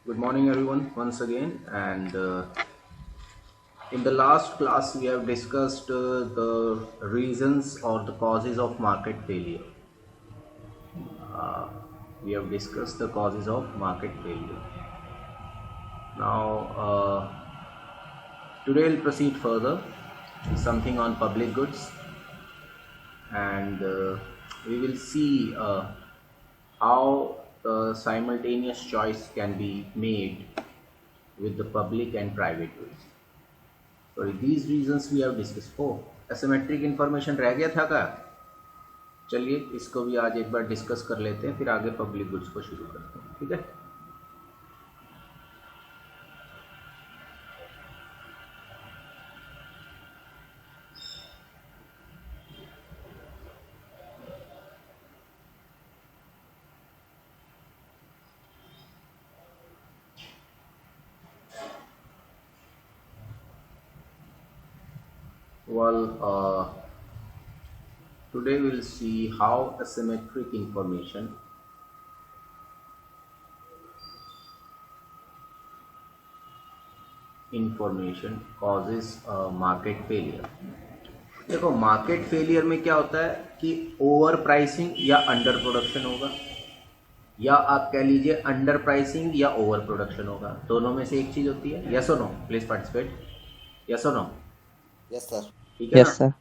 Good morning, everyone, once again. And in the last class, we have discussed the reasons or the causes of market failure. We have discussed the causes of market failure. Now, today we'll proceed further, something on public goods, and we will see how simultaneous choice can be made with the public and private goods. So these reasons we have discussed. Asymmetric information रह गया था क्या? चलिए इसको भी आज एक बार discuss कर लेते हैं, फिर आगे पब्लिक गुड्स को शुरू करते हैं. ठीक है. Well, today we'll see how asymmetric information causes market failure. देखो, मार्केट फेलियर में क्या होता है कि ओवर प्राइसिंग या अंडर प्रोडक्शन होगा, या आप कह लीजिए अंडर प्राइसिंग या ओवर प्रोडक्शन होगा. दोनों में से एक चीज होती है. यस और नो? Please participate. यस और नो? Yes sir. ठीक है यस ना? सर.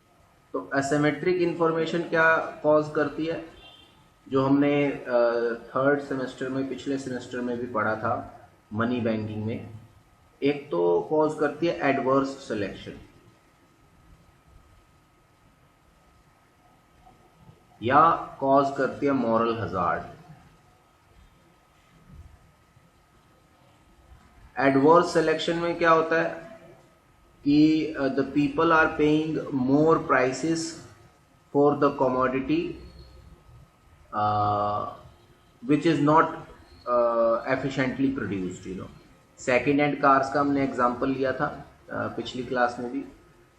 तो एसिमेट्रिक इंफॉर्मेशन क्या कॉज करती है, जो हमने थर्ड सेमेस्टर में, पिछले सेमेस्टर में भी पढ़ा था मनी बैंकिंग में. एक तो कॉज करती है एडवर्स सिलेक्शन, या कॉज करती है मॉरल हजार्ड. एडवर्स सिलेक्शन में क्या होता है कि the people are paying more prices for the commodity which is not efficiently produced. Second hand cars का हमने एग्जांपल लिया था पिछली क्लास में भी.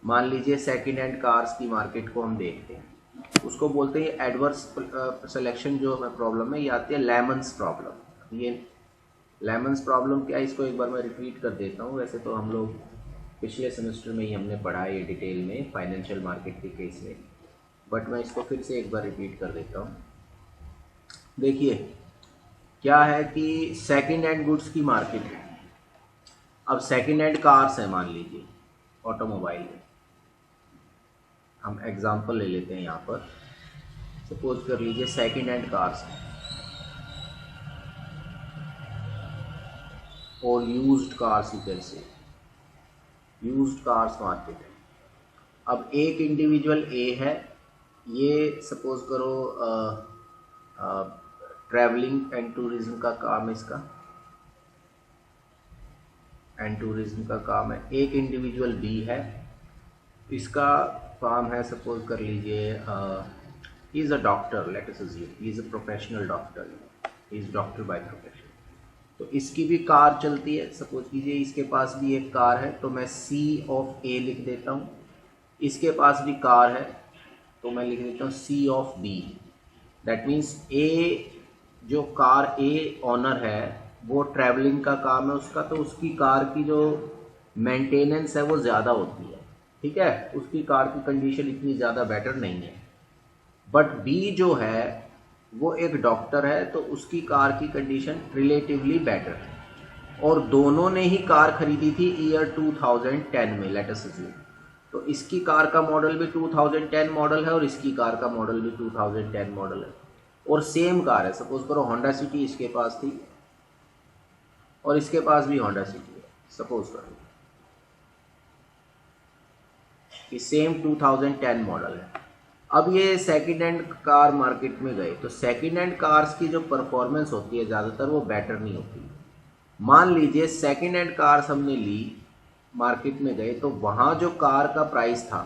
मान लीजिए सेकेंड हैंड कार्स की मार्केट को हम देखते हैं, उसको बोलते हैं एडवर्स सिलेक्शन. जो प्रॉब्लम है ये आती है लेमन्स प्रॉब्लम. ये लेमन्स प्रॉब्लम क्या है, इसको एक बार मैं रिपीट कर देता हूँ. वैसे तो हम लोग पिछले सेमेस्टर में ही हमने पढ़ा है ये डिटेल में फाइनेंशियल मार्केट के केस में, बट मैं इसको फिर से एक बार रिपीट कर देता हूँ. देखिए क्या है कि सेकंड हैंड गुड्स की मार्केट है. अब सेकंड हैंड कार्स है, मान लीजिए ऑटोमोबाइल है. हम एग्जांपल ले लेते हैं यहाँ पर. सपोज कर लीजिए सेकंड हैंड कार्स है और used cars, you can say used cars market है. अब एक इंडिविजुअल ए है, ये सपोज करो ट्रैवलिंग एंड टूरिज्म का काम है, इसका एंड टूरिज्म का काम है. एक इंडिविजुअल बी है, इसका काम है सपोज कर लीजिए he is a doctor. Let us assume he is a professional doctor, he is doctor by profession. तो इसकी भी कार चलती है. सपोज कीजिए इसके पास भी एक कार है, तो मैं सी ऑफ ए लिख देता हूँ. इसके पास भी कार है, तो मैं लिख देता हूँ सी ऑफ बी. दैट मीन्स ए, जो कार ए ऑनर है, वो ट्रैवलिंग का काम है उसका, तो उसकी कार की जो मेंटेनेंस है वो ज़्यादा होती है. ठीक है, उसकी कार की कंडीशन इतनी ज़्यादा बेटर नहीं है. बट बी जो है वो एक डॉक्टर है, तो उसकी कार की कंडीशन रिलेटिवली बेटर है. और दोनों ने ही कार खरीदी थी ईयर 2010 में, लेट अस अज्यूम. तो इसकी कार का मॉडल भी 2010 मॉडल है और इसकी कार का मॉडल भी 2010 मॉडल है, और सेम कार है. सपोज करो होंडा सिटी इसके पास थी और इसके पास भी होंडा सिटी है. सपोज करो कि सेम 2010 मॉडल है. अब ये सेकेंड हैंड कार मार्केट में गए, तो सेकेंड हैंड कार्स की जो परफॉर्मेंस होती है ज़्यादातर वो बेटर नहीं होती. मान लीजिए सेकेंड हैंड कार्स हमने ली, मार्केट में गए, तो वहाँ जो कार का प्राइस था,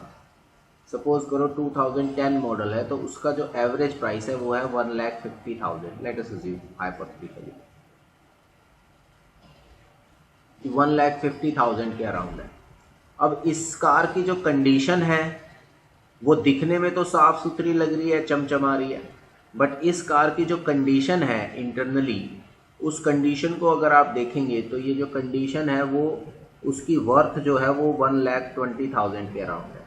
सपोज करो 2010 मॉडल है, तो उसका जो एवरेज प्राइस है वो है 1,50,000. लेट अस अज्यूम हाइपोथेटिकली 1,50,000 के अराउंड है. अब इस कार की जो कंडीशन है वो दिखने में तो साफ सुथरी लग रही है, चमचमा रही है, बट इस कार की जो कंडीशन है इंटरनली, उस कंडीशन को अगर आप देखेंगे तो ये जो कंडीशन है वो उसकी वर्थ जो है वो 1,20,000 के अराउंड है।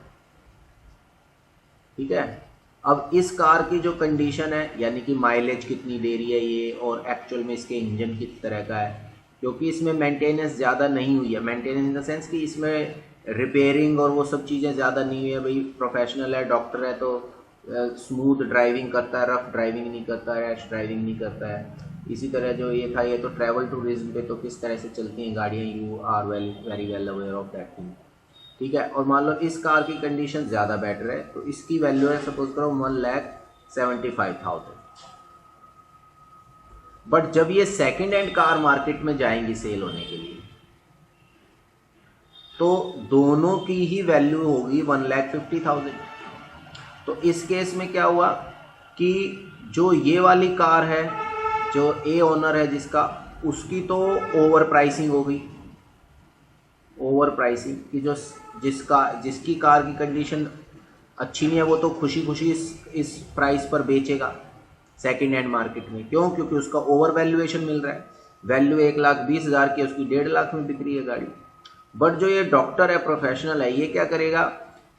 ठीक है, अब इस कार की जो कंडीशन है यानी कि माइलेज कितनी दे रही है ये, और एक्चुअल में इसके इंजन किस तरह का है, क्योंकि इसमें मेंटेनेंस ज़्यादा नहीं हुई है, मेंटेनेंस इन द सेंस कि इसमें रिपेयरिंग और वो सब चीज़ें ज़्यादा नहीं हुई है। भाई प्रोफेशनल है, डॉक्टर है, तो स्मूथ ड्राइविंग करता है, रफ ड्राइविंग नहीं करता है, रैश ड्राइविंग नहीं करता है। इसी तरह जो ये था, ये तो ट्रैवल टूरिज्म पे तो किस तरह से चलती हैं गाड़ियाँ, you are very well aware of that thing. ठीक है, और मान लो इस कार की कंडीशन ज़्यादा बेटर है तो इसकी वैल्यू है सपोज करो 1,75,000। बट जब ये सेकेंड हैंड कार मार्केट में जाएंगी सेल होने के लिए तो दोनों की ही वैल्यू होगी 1,50,000। तो इस केस में क्या हुआ कि जो ये वाली कार है, जो ए ओनर है जिसका, उसकी तो ओवर प्राइसिंग हो गई। ओवर प्राइसिंग की जो जिसकी कार की कंडीशन अच्छी नहीं है वो तो खुशी खुशी इस प्राइस पर बेचेगा सेकेंड हैंड मार्केट में। क्यों? क्योंकि उसका ओवर वैल्यूएशन मिल रहा है। वैल्यू 1,20,000 की, उसकी 1,50,000 में बिक रही है गाड़ी। बट जो ये डॉक्टर है, प्रोफेशनल है, ये क्या करेगा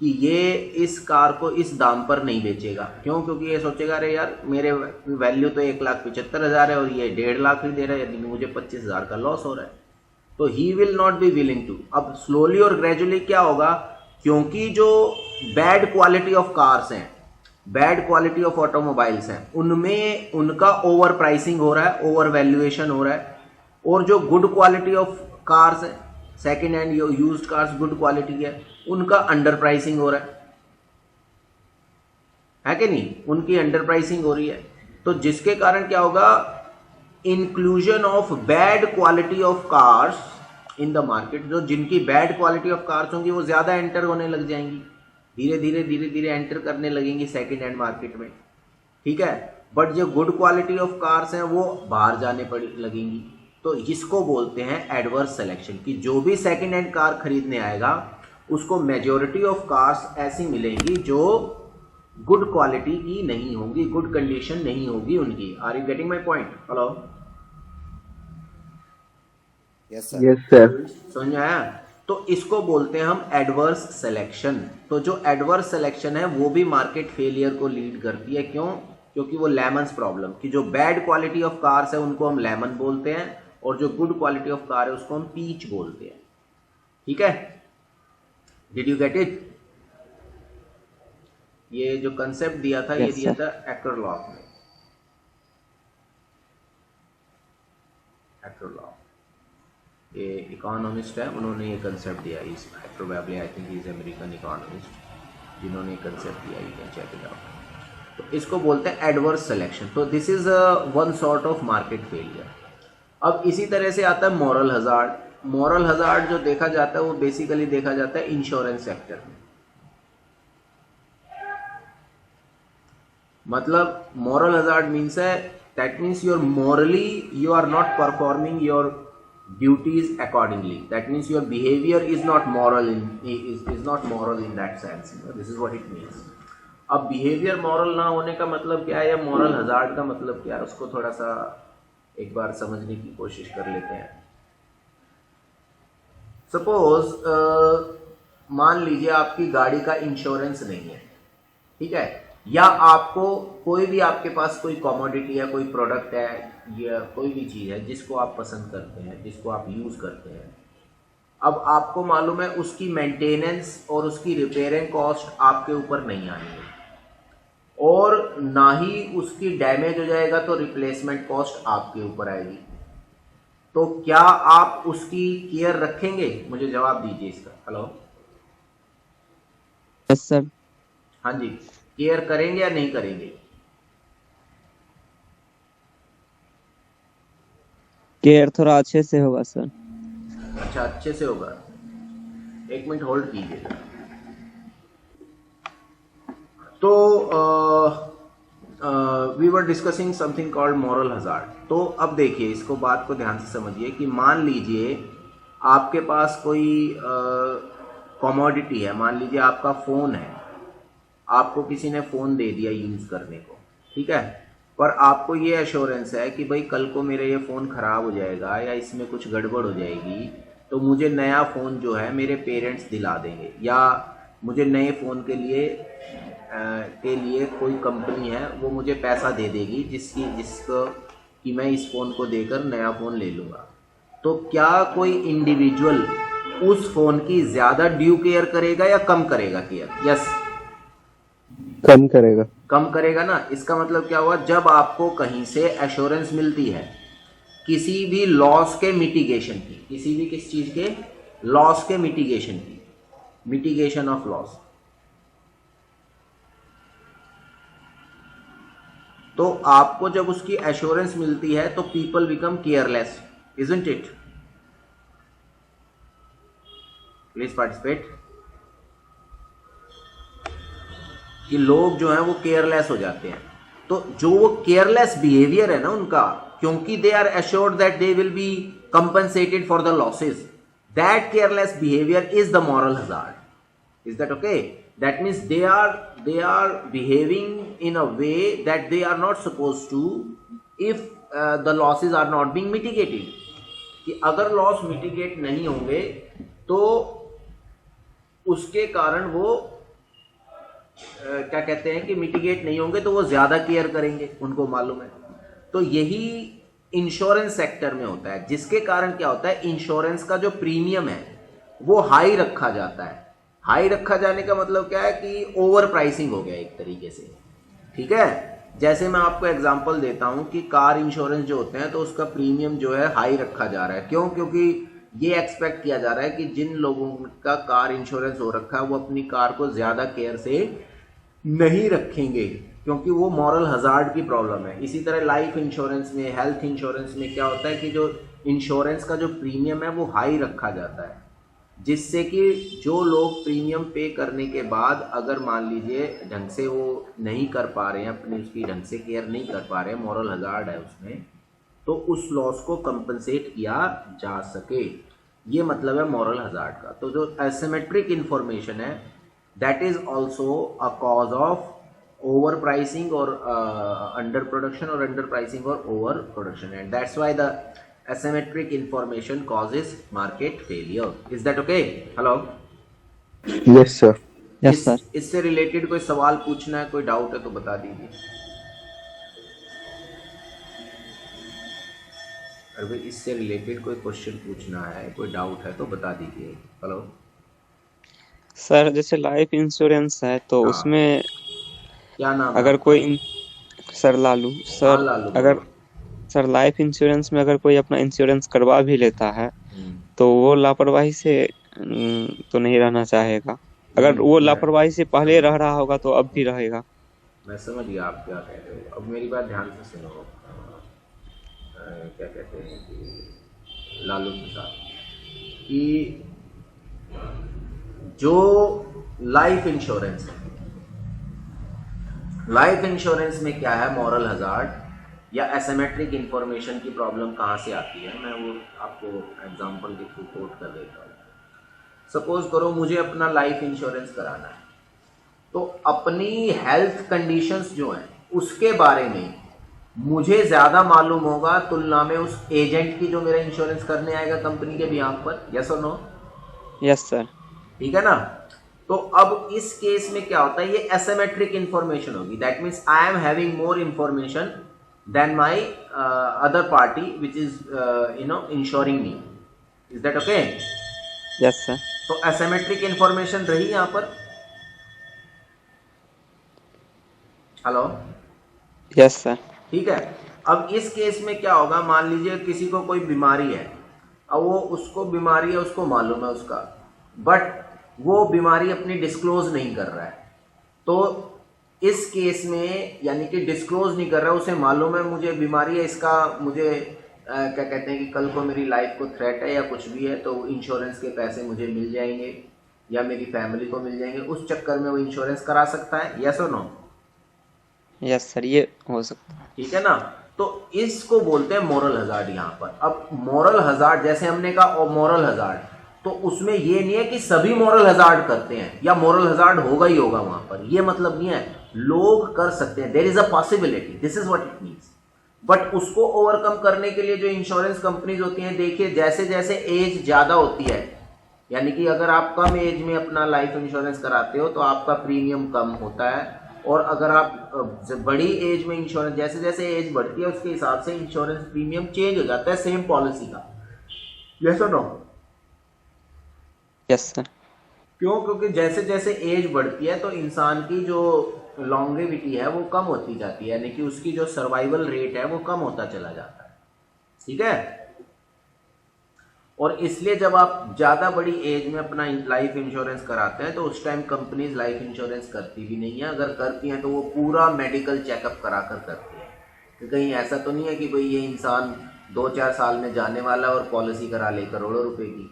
कि ये इस कार को इस दाम पर नहीं बेचेगा। क्यों? क्योंकि ये सोचेगा अरे यार मेरे वैल्यू तो 1,75,000 है और ये 1,50,000 ही दे रहा है, यदि मुझे 25,000 का लॉस हो रहा है तो he will not be willing to. अब स्लोली और ग्रेजुअली क्या होगा, क्योंकि जो बैड क्वालिटी ऑफ कार्स हैं, बैड क्वालिटी ऑफ ऑटोमोबाइल्स हैं, उनमें उनका ओवर प्राइसिंग हो रहा है, ओवर वैल्यूएशन हो रहा है। और जो गुड क्वालिटी ऑफ कार्स हैं, second hand used cars good quality है, उनका अंडर प्राइसिंग हो रहा है कि नहीं? उनकी अंडर प्राइसिंग हो रही है। तो जिसके कारण क्या होगा, inclusion of bad quality of cars in the market. जो जिनकी बैड क्वालिटी ऑफ कार्स होंगी वो ज्यादा एंटर होने लग जाएंगी, धीरे धीरे एंटर करने लगेंगी सेकेंड हैंड मार्केट में। ठीक है, बट जो गुड क्वालिटी ऑफ कार्स हैं वो बाहर जाने पड़ लगेंगी। तो इसको बोलते हैं एडवर्स सिलेक्शन, कि जो भी सेकेंड हैंड कार खरीदने आएगा उसको मेजॉरिटी ऑफ कार्स ऐसी मिलेंगी जो गुड क्वालिटी की नहीं होंगी, गुड कंडीशन नहीं होगी उनकी। Are you getting my point? Hello, yes sir. समझ में आया? तो इसको बोलते हैं हम एडवर्स सिलेक्शन। तो जो एडवर्स सिलेक्शन है वो भी मार्केट फेलियर को लीड करती है। क्यों? क्योंकि वो लेमन्स प्रॉब्लम, कि जो बैड क्वालिटी ऑफ कार्स है उनको हम लेमन बोलते हैं और जो गुड क्वालिटी ऑफ कार है उसको हम पीच बोलते हैं। ठीक है, डिड यू गेट इट? ये जो कंसेप्ट दिया था, ये दिया था एक्टरलॉक में। एक्टरलॉक ये इकोनॉमिस्ट है, उन्होंने ये कंसेप्ट दिया। इस probably I think is American economist जिन्होंने ये कंसेप्ट दिया। You can check it out. तो इसको बोलते हैं एडवर्स सिलेक्शन। तो this is one sort of market failure. अब इसी तरह से आता है मॉरल हजार्ड। मॉरल हजार्ड जो देखा जाता है वो बेसिकली देखा जाता है इंश्योरेंस सेक्टर में। मतलब मॉरल हजार्ड मीन्स है, that means you are morally you are not performing your duties accordingly. That means your behavior is not moral in that sense. This is what it means. अब behavior moral ना होने का मतलब क्या है, या moral hazard का मतलब क्या है, उसको थोड़ा सा एक बार समझने की कोशिश कर लेते हैं। सपोज मान लीजिए आपकी गाड़ी का इंश्योरेंस नहीं है, ठीक है, या आपको कोई भी, आपके पास कोई कमोडिटी है, कोई प्रोडक्ट है या कोई भी चीज़ है जिसको आप पसंद करते हैं, जिसको आप यूज़ करते हैं। अब आपको मालूम है उसकी मेंटेनेंस और उसकी रिपेयरिंग कॉस्ट आपके ऊपर नहीं आनी है, और ना ही उसकी डैमेज हो जाएगा तो रिप्लेसमेंट कॉस्ट आपके ऊपर आएगी। तो क्या आप उसकी केयर रखेंगे? मुझे जवाब दीजिए इसका। Hello, yes sir. हाँ जी, केयर करेंगे या नहीं करेंगे? केयर थोड़ा अच्छे से होगा सर। अच्छा, अच्छे से होगा। एक मिनट होल्ड कीजिएगा। तो we were discussing something called moral hazard. तो अब देखिए, इसको बात को ध्यान से समझिए कि मान लीजिए आपके पास कोई कमोडिटी है। मान लीजिए आपका फ़ोन है, आपको किसी ने फ़ोन दे दिया यूज़ करने को, ठीक है। पर आपको ये एश्योरेंस है कि भाई कल को मेरा ये फ़ोन ख़राब हो जाएगा या इसमें कुछ गड़बड़ हो जाएगी तो मुझे नया फ़ोन जो है मेरे पेरेंट्स दिला देंगे, या मुझे नए फ़ोन के लिए कोई कंपनी है वो मुझे पैसा दे देगी जिसको कि मैं इस फ़ोन को देकर नया फ़ोन ले लूँगा। तो क्या कोई इंडिविजुअल उस फ़ोन की ज़्यादा ड्यू केयर करेगा या कम करेगा केयर? यस, कम करेगा। कम करेगा ना। इसका मतलब क्या हुआ, जब आपको कहीं से एश्योरेंस मिलती है किसी भी लॉस के मिटिगेशन की, किसी भी किस चीज़ के लॉस के मिटिगेशन की, मिटिगेशन ऑफ लॉस, तो आपको जब उसकी एश्योरेंस मिलती है तो people become careless, isn't it? Please participate. कि लोग जो हैं वो केयरलेस हो जाते हैं। तो जो वो केयरलेस बिहेवियर है ना उनका, क्योंकि they are assured that they will be compensated for the losses, that careless behaviour is the moral hazard. Is that okay? That means they are behaving in a way that they are not suppose to if the losses are not being mitigated. कि अगर loss mitigate नहीं होंगे तो उसके कारण वो क्या कहते हैं कि मिटिगेट नहीं होंगे तो वो ज्यादा केयर करेंगे, उनको मालूम है। तो यही इंश्योरेंस सेक्टर में होता है, जिसके कारण क्या होता है, इंश्योरेंस का जो प्रीमियम है वो हाई रखा जाता है। हाई रखा जाने का मतलब क्या है कि ओवर प्राइसिंग हो गया एक तरीके से, ठीक है। जैसे मैं आपको एग्जांपल देता हूं कि कार इंश्योरेंस जो होते हैं तो उसका प्रीमियम जो है हाई रखा जा रहा है। क्यों? क्योंकि ये एक्सपेक्ट किया जा रहा है कि जिन लोगों का कार इंश्योरेंस हो रखा है वो अपनी कार को ज्यादा केयर से नहीं रखेंगे, क्योंकि वो मॉरल हजार्ड की प्रॉब्लम है। इसी तरह लाइफ इंश्योरेंस में, हेल्थ इंश्योरेंस में क्या होता है कि जो इंश्योरेंस का जो प्रीमियम है वो हाई रखा जाता है, जिससे कि जो लोग प्रीमियम पे करने के बाद अगर मान लीजिए ढंग से वो नहीं कर पा रहे हैं, अपनी उसकी ढंग से केयर नहीं कर पा रहे हैं, मॉरल हजार्ड है उसमें, तो उस लॉस को कंपनसेट किया जा सके। ये मतलब है मॉरल हजार्ड का। तो जो एसिमेट्रिक इंफॉर्मेशन है that is also a cause of over pricing और अंडर प्रोडक्शन, और अंडर प्राइसिंग और over production, and that's why the asymmetric information causes market failure. Is that okay? Hello? Yes sir. Yes sir. इससे related कोई सवाल पूछना है, कोई doubt है तो बता दीजिए। अरे भाई इससे रिलेटेड कोई क्वेश्चन पूछना है, कोई डाउट है तो बता दीजिए। हेलो सर, जैसे लाइफ इंश्योरेंस है तो हाँ। उसमें क्या नाम है अगर आपका? कोई सर लालू हाँ, सर, लालू अगर सर लाइफ इंश्योरेंस में अगर कोई अपना इंश्योरेंस करवा भी लेता है तो वो लापरवाही से तो नहीं रहना चाहेगा। अगर वो लापरवाही से पहले रह रहा होगा तो अब भी रहेगा। मैं समझ गया आप क्या कह रहे हो। अब मेरी बात ध्यान से सुनो। क्या कहते हैं कि लालू प्रसाद कि जो लाइफ इंश्योरेंस है, लाइफ इंश्योरेंस में क्या है, मॉरल हजार्ड या एसिमेट्रिक इंफॉर्मेशन की प्रॉब्लम कहाँ से आती है, मैं वो आपको एग्जांपल के थ्रू कोट कर देता हूँ। सपोज करो मुझे अपना लाइफ इंश्योरेंस कराना है, तो अपनी हेल्थ कंडीशंस जो हैं उसके बारे में मुझे ज़्यादा मालूम होगा तुलना में उस एजेंट की जो मेरा इंश्योरेंस करने आएगा कंपनी के बिहाफ पर। यस और नो? Yes sir. ठीक है ना। तो अब इस केस में क्या होता है, ये एसिमेट्रिक इंफॉर्मेशन होगी। That means I am having more information than my other party which is insuring me. Is that okay? Yes sir. तो asymmetric information रही यहाँ पर। हेलो? Yes sir. ठीक है। अब इस केस में क्या होगा, मान लीजिए किसी को कोई बीमारी है, अब वो उसको बीमारी है, उसको मालूम है उसका, बट वो बीमारी अपनी डिस्क्लोज नहीं कर रहा है। तो इस केस में यानी कि डिस्क्लोज नहीं कर रहा है, उसे मालूम है मुझे बीमारी है, इसका मुझे क्या कहते हैं कि कल को मेरी लाइफ को थ्रेट है या कुछ भी है तो इंश्योरेंस के पैसे मुझे मिल जाएंगे या मेरी फैमिली को मिल जाएंगे, उस चक्कर में वो इंश्योरेंस करा सकता है। यस और नो? यस सर, ये हो सकता है। ठीक है ना। तो इसको बोलते हैं मॉरल हजार्ड यहाँ पर। अब मॉरल हजार्ड जैसे हमने कहा मॉरल हजार्ड, तो उसमें ये नहीं है कि सभी मॉरल हजार्ड करते हैं या मॉरल हजार्ड होगा ही होगा वहां पर, ये मतलब नहीं है। लोग कर सकते हैं, there is a possibility, this is what it means. But उसको ओवरकम करने के लिए जो इंश्योरेंस कंपनीज होती हैं, देखिए जैसे जैसे एज ज्यादा होती है, यानी कि अगर आप कम एज में अपना लाइफ इंश्योरेंस कराते हो तो आपका प्रीमियम कम होता है, और अगर आप बड़ी एज में इंश्योरेंस, जैसे जैसे एज बढ़ती है उसके हिसाब से इंश्योरेंस प्रीमियम चेंज हो जाता है सेम पॉलिसी का। यस और नो? Yes sir. क्यों? क्योंकि जैसे जैसे एज बढ़ती है तो इंसान की जो लॉन्गेविटी है वो कम होती जाती है, यानी कि उसकी जो सर्वाइवल रेट है वो कम होता चला जाता है। ठीक है? और इसलिए जब आप ज्यादा बड़ी एज में अपना लाइफ इंश्योरेंस कराते हैं तो उस टाइम कंपनीज लाइफ इंश्योरेंस करती भी नहीं है, अगर करती हैं तो वो पूरा मेडिकल चेकअप करा कर करती है कि कहीं ऐसा तो नहीं है कि भाई ये इंसान 2-4 साल में जाने वाला है और पॉलिसी करा ले करोड़ों रुपए की,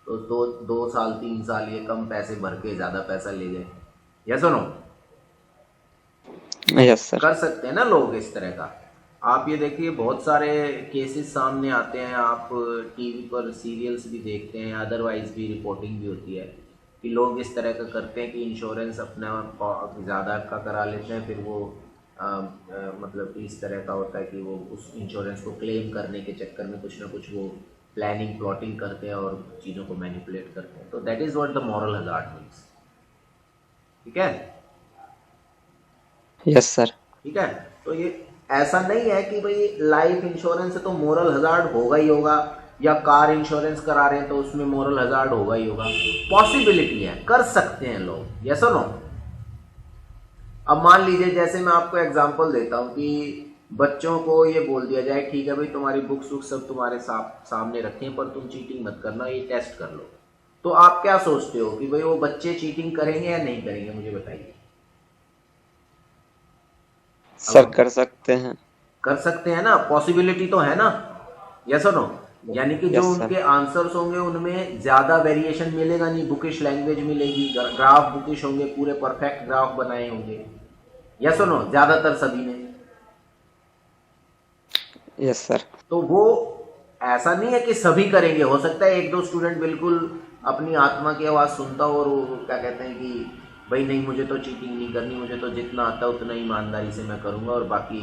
तो 2 साल 3 साल ये कम पैसे भर के ज्यादा पैसा ले जाए। यस और नो? Yes sir. कर सकते हैं ना लोग इस तरह का। आप ये देखिए बहुत सारे केसेस सामने आते हैं, आप टीवी पर सीरियल्स भी देखते हैं, अदरवाइज भी रिपोर्टिंग भी होती है कि लोग इस तरह का करते हैं कि इंश्योरेंस अपना ज़्यादा का करा लेते हैं, फिर वो मतलब इस तरह का होता है कि वो उस इंश्योरेंस को क्लेम करने के चक्कर में कुछ ना कुछ वो प्लानिंग प्लॉटिंग करते हैं और चीज़ों को मैनिपुलेट करते हैं। तो that is what the moral hazard means. ठीक है? Yes sir. ठीक है? तो ये ऐसा नहीं है कि भाई लाइफ इंश्योरेंस है तो मोरल हजार्ड होगा ही होगा, या कार इंश्योरेंस करा रहे हैं तो उसमें मोरल हजार्ड होगा ही होगा। पॉसिबिलिटी है, कर सकते हैं लोग। यस और नो? अब मान लीजिए जैसे मैं आपको एग्जांपल देता हूं कि बच्चों को ये बोल दिया जाए ठीक है भाई तुम्हारी बुक्स वुक्स सब तुम्हारे सामने रखें पर तुम चीटिंग मत करना, ये टेस्ट कर लो। तो आप क्या सोचते हो कि भाई वो बच्चे चीटिंग करेंगे या नहीं करेंगे? मुझे बताइए। सर कर सकते हैं। कर सकते हैं ना, पॉसिबिलिटी तो है ना। यस और नो? यानी कि जो यस सर। उनके आंसर्स होंगे उनमें ज्यादा वेरिएशन मिलेगा नहीं, बुकिश लैंग्वेज मिलेगी, ग्राफ बुकिश होंगे, पूरे परफेक्ट ग्राफ बनाए होंगे। यस और नो? ज्यादातर सभी ने। Yes sir. तो वो ऐसा नहीं है कि सभी करेंगे, हो सकता है 1-2 स्टूडेंट बिल्कुल अपनी आत्मा की आवाज़ सुनता हो और वो क्या कहते हैं कि भाई नहीं मुझे तो चीटिंग नहीं करनी, मुझे तो जितना आता है उतना ईमानदारी से मैं करूँगा और बाकी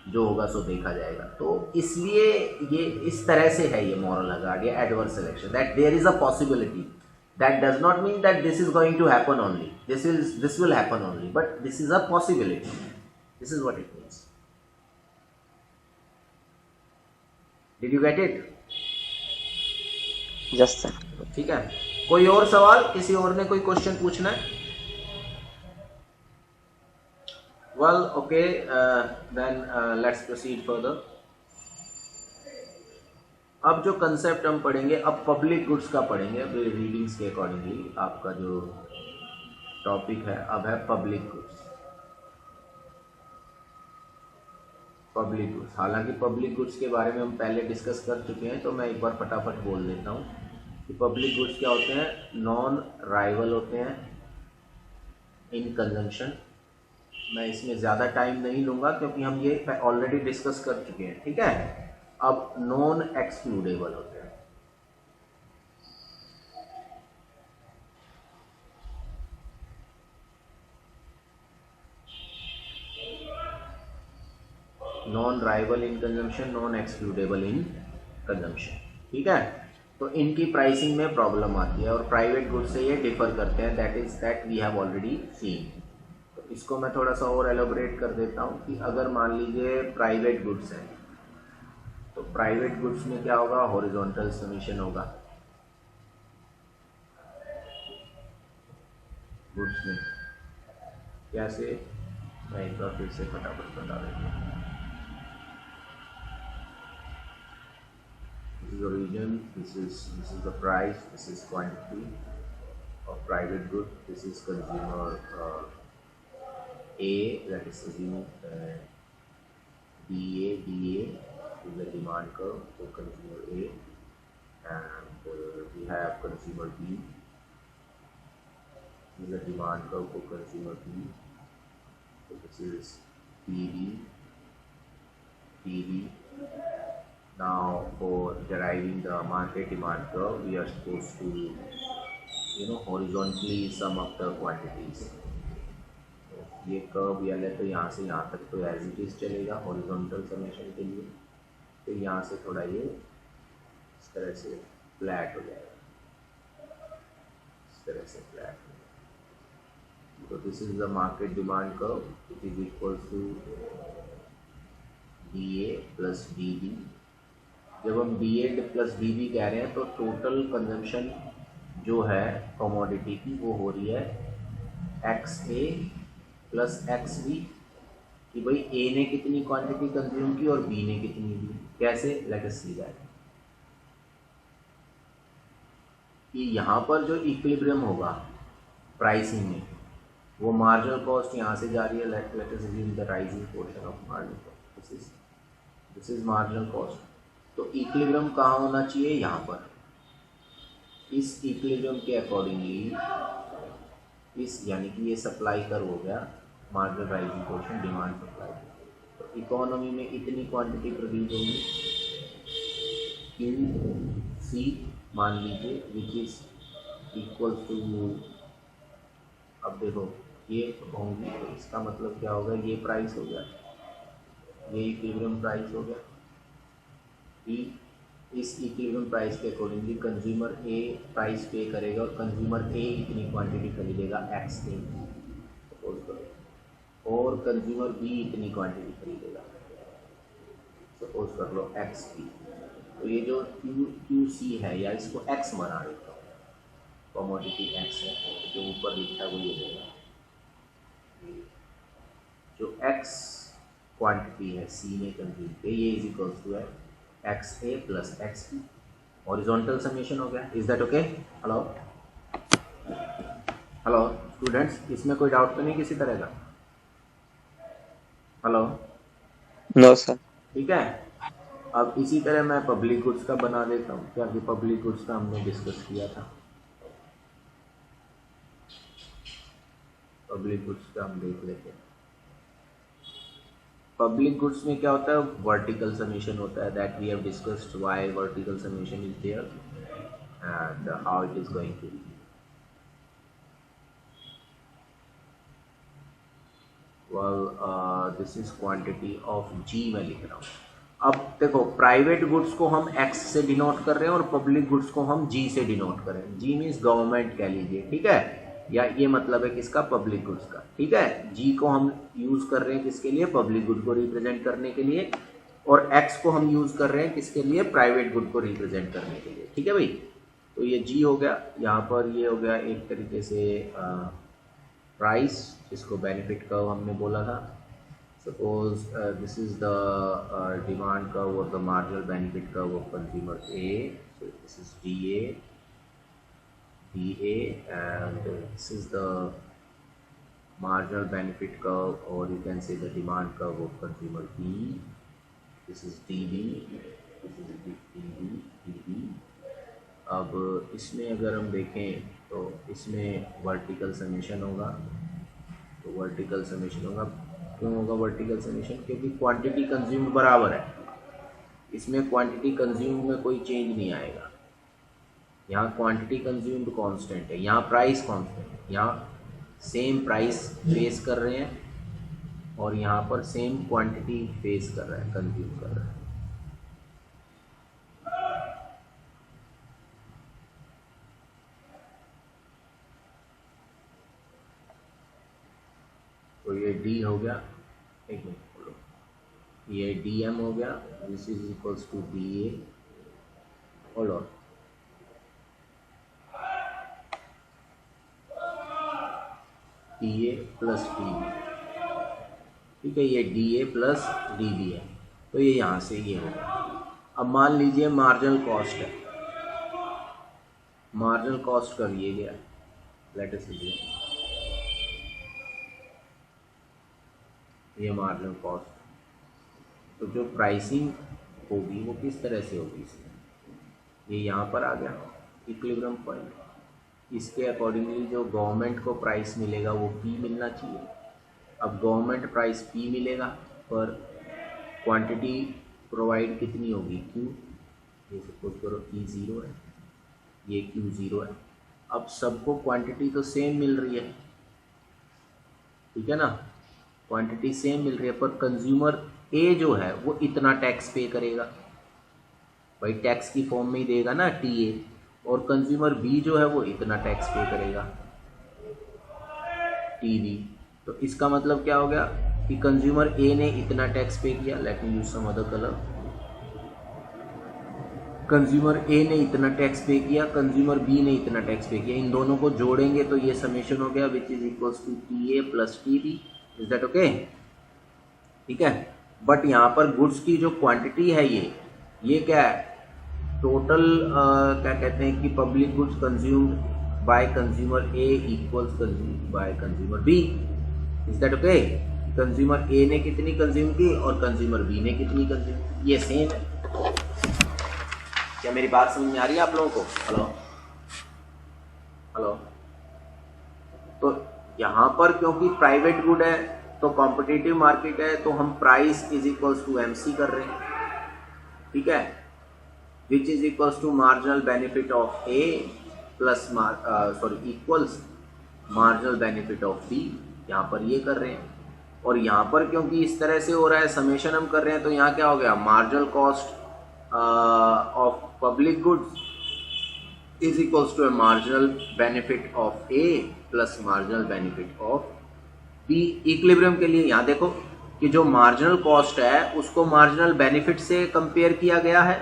जो होगा सो देखा जाएगा। तो इसलिए ये इस तरह से है ये मॉरल हज़ार्ड या adverse selection, that there is a possibility, that does not mean that this is going to happen only, this will happen only, but this is a possibility, this is what it means. Did you get it? Yes sir. ठीक है, कोई और सवाल? किसी और ने कोई question पूछना है? Well okay, then let's proceed further. अब जो कंसेप्ट हम पढ़ेंगे, अब पब्लिक गुड्स का पढ़ेंगे। अब रीडिंग्स के अकॉर्डिंगली आपका जो टॉपिक है अब है पब्लिक गुड्स। पब्लिक गुड्स, हालांकि पब्लिक गुड्स के बारे में हम पहले डिस्कस कर चुके हैं, तो मैं एक बार फटाफट बोल देता हूँ कि पब्लिक गुड्स क्या होते हैं। नॉन राइवल होते हैं इन कंजम्पशन। मैं इसमें ज़्यादा टाइम नहीं लूँगा क्योंकि हम ये ऑलरेडी डिस्कस कर चुके हैं। ठीक है? अब नॉन एक्सक्लूडेबल होते हैं। Non rival in consumption, non excludable in consumption. ठीक है? तो इनकी प्राइसिंग में प्रॉब्लम आती है और प्राइवेट गुड्स से ये डिफर करते हैं, that we have already seen. तो इसको मैं थोड़ा सा और एलोबरेट कर देता हूँ कि अगर मान लीजिए प्राइवेट गुड्स हैं तो प्राइवेट गुड्स में क्या होगा, हॉरिजॉन्टल समीशन होगा। गुड्स में कैसे, मैं एक बार फिर से फटाफट बता देता हूँ। This is origin, this is the price, this is quantity of private good, this is consumer A, that is assume DA is the demand curve for consumer A, and we have consumer B, this is the demand curve for consumer B, so this is PD. Now for deriving the market demand curve, we are supposed to horizontally sum up the quantities. ये curve या तो यहाँ से यहाँ तक तो as it is चलेगा horizontal summation के लिए, फिर यहाँ से थोड़ा ये इस तरह से फ्लैट हो जाएगा, इस तरह से फ्लैट हो जाएगा। तो this is the market demand curve, it is equal to D A plus D B. जब हम D A plus D B कह रहे हैं तो टोटल कंजम्पशन जो है कमोडिटी की वो हो रही है x A plus x B, कि भाई ए ने कितनी क्वांटिटी कंज्यूम की और बी ने कितनी दी। कैसे? Late us see that. कि यहाँ पर जो इक्विलिब्रियम होगा प्राइसिंग में, वो मार्जिनल कॉस्ट यहाँ से जा रही है, let us assume the rising portion of marginal cost, this is marginal cost. तो इक्विलिब्रियम कहाँ होना चाहिए? यहाँ पर। इस इक्विलिब्रियम के अकॉर्डिंगली इस यानी कि ये सप्लाई कर्व हो गया, marginal rising portion demand supply. तो इकोनॉमी में इतनी क्वांटिटी प्रोड्यूस होगी क्यू सी मान लीजिए, विच इज इक्वल टू, अब देखो ये होंगी तो इसका मतलब क्या होगा, ये प्राइस हो गया, ये इक्विलिब्रियम प्राइस हो गया। इस इक्विलिब्रियम प्राइस के अकॉर्डिंगली कंज्यूमर ए प्राइस पे करेगा और कंज्यूमर ए इतनी क्वांटिटी खरीदेगा एक्स ए सपोज करो, और कंज्यूमर बी इतनी क्वांटिटी खरीदेगा सपोज कर लो एक्स बी। तो ये जो क्यू सी है, या इसको एक्स बना देता हूँ, कमोडिटी एक्स है, जो ऊपर लिखा है वो ये देगा, जो एक्स क्वांटिटी है सी ने कंज्यूम किया, ये इज इक्वल्स टू है x A plus x B. Horizontal summation हो गया। Is that okay? Hello hello students, इसमें कोई डाउट तो नहीं किसी तरह का? हेलो? No sir. ठीक है। अब इसी तरह मैं पब्लिक गुड्स का बना देता हूँ, क्या कि पब्लिक गुड्स का हमने डिस्कस किया था। पब्लिक गुड्स का हम देख लेते हैं। पब्लिक गुड्स में क्या होता है? वर्टिकल समेशन होता है, that we have discussed why vertical summation is there and how it is going to be. Well this is quantity of G मैं लिख रहा हूँ। अब देखो, प्राइवेट गुड्स को हम एक्स से डिनोट कर रहे हैं और पब्लिक गुड्स को हम जी से डिनोट कर रहे हैं। जी मीन्स गवर्नमेंट कह लीजिए, ठीक है, या ये मतलब है किसका? पब्लिक गुड्स का, ठीक है। जी को हम यूज़ कर रहे हैं किसके लिए? पब्लिक गुड को रिप्रेजेंट करने के लिए, और एक्स को हम यूज़ कर रहे हैं किसके लिए? प्राइवेट गुड को रिप्रेजेंट करने के लिए, ठीक है भाई। तो ये जी हो गया, यहाँ पर ये हो गया एक तरीके से प्राइस, जिसको बेनिफिट कर्व हमने बोला था। Suppose this is the demand curve और the marginal benefit curve of consumer A, so this is DA and this is the marginal benefit curve, or you can say the demand curve of consumer B. This is DB, this is DB। अब इसमें अगर हम देखें तो इसमें vertical summation होगा, तो vertical summation होगा, क्यों होगा वर्टिकल समेशन? क्योंकि क्वांटिटी कंज्यूम्ड बराबर है, इसमें क्वांटिटी कंज्यूम्ड में कोई चेंज नहीं आएगा। यहाँ क्वांटिटी कंज्यूम्ड कांस्टेंट है, यहाँ प्राइस कांस्टेंट है, यहाँ सेम प्राइस फेस कर रहे हैं और यहाँ पर सेम क्वांटिटी फेस कर रहा है, कंज्यूम कर रहा है। तो ये डी हो गया, एक मिनट बोलो, ये डी एम हो गया, this is equals to D A, hold on, D A plus D B, ठीक है, ये D A plus D B है, तो ये यहाँ से ये होगा। अब मान लीजिए मार्जिनल कॉस्ट है, मार्जिनल कॉस्ट कर लिए गया, लेट अस लीजिए ये मार्जिनल कॉस्ट, तो जो प्राइसिंग होगी वो किस तरह से होगी? इसमें ये यहाँ पर आ गया इक्विलिब्रियम पॉइंट, इसके अकॉर्डिंगली जो गवर्नमेंट को प्राइस मिलेगा वो पी मिलना चाहिए। अब गवर्नमेंट प्राइस पी मिलेगा पर क्वांटिटी प्रोवाइड कितनी होगी? क्यू, ये सपोज करो ई ज़ीरो है, ये क्यू ज़ीरो है। अब सबको क्वांटिटी तो सेम मिल रही है, ठीक है ना, क्वांटिटी सेम मिल रही है, पर कंज्यूमर ए जो है वो इतना टैक्स पे करेगा, भाई टैक्स की फॉर्म में ही देगा ना टीए, और कंज्यूमर बी जो है वो इतना टैक्स पे करेगा टीबी। तो इसका मतलब क्या हो गया कि कंज्यूमर ए ने इतना टैक्स पे किया, let me use some other colour, consumer A ने इतना टैक्स पे किया, कंज्यूमर बी ने इतना टैक्स पे किया, इन दोनों को जोड़ेंगे तो ये समेशन हो गया which is equals to T A plus T B. Is that okay? ठीक है। बट यहाँ पर गुड्स की जो क्वांटिटी है ये क्या है, टोटल क्या कहते हैं कि public goods consumed by consumer A equals consumed by consumer B. Is that okay? Consumer A ने कितनी कंज्यूम की और कंज्यूमर बी ने कितनी कंज्यूम की, ये सेम है। क्या मेरी बात समझ में आ रही है आप लोगों को? Hello hello. तो यहाँ पर क्योंकि प्राइवेट गुड है तो कॉम्पिटिटिव मार्केट है, तो हम price is equals to MC कर रहे हैं, ठीक है, which is equals to marginal benefit of A plus equals marginal benefit of B, यहाँ पर ये कर रहे हैं। और यहाँ पर क्योंकि इस तरह से हो रहा है, समेशन हम कर रहे हैं, तो यहाँ क्या हो गया, marginal cost of public goods is equals to a marginal benefit of A plus marginal benefit of B। Equilibrium के लिए यहाँ देखो कि जो मार्जिनल कॉस्ट है उसको मार्जिनल बेनिफिट से कंपेयर किया गया है,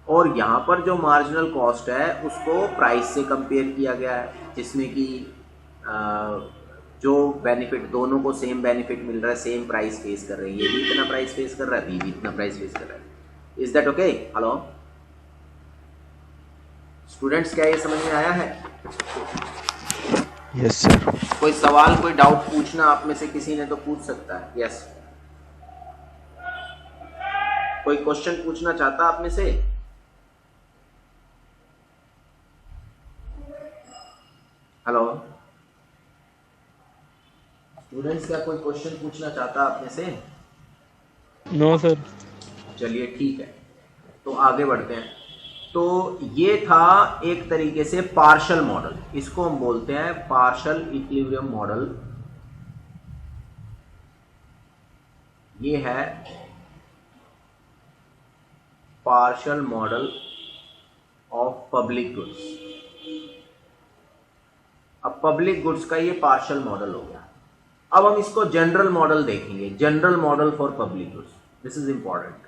और यहाँ पर जो मार्जिनल कॉस्ट है उसको प्राइस से कंपेयर किया गया है, जिसमें कि जो बेनिफिट, दोनों को सेम बेनिफिट मिल रहा है, सेम प्राइस फेस कर रहे हैं, ये भी इतना प्राइस फेस कर रहा है, बी भी इतना प्राइस फेस कर रहा है। Is that okay? Hello students, क्या ये समझ में आया है? Yes sir. कोई सवाल, कोई डाउट पूछना आप में से किसी ने तो पूछ सकता है। यस, कोई क्वेश्चन पूछना चाहता आप में से? हेलो स्टूडेंट्स, क्या कोई क्वेश्चन पूछना चाहता आप में से? No sir. चलिए ठीक है, तो आगे बढ़ते हैं। तो ये था एक तरीके से पार्शियल मॉडल, इसको हम बोलते हैं पार्शियल इक्विलिब्रियम मॉडल। ये है partial model of public goods. अब पब्लिक गुड्स का ये पार्शियल मॉडल हो गया। अब हम इसको जनरल मॉडल देखेंगे, general model for public goods. This is important.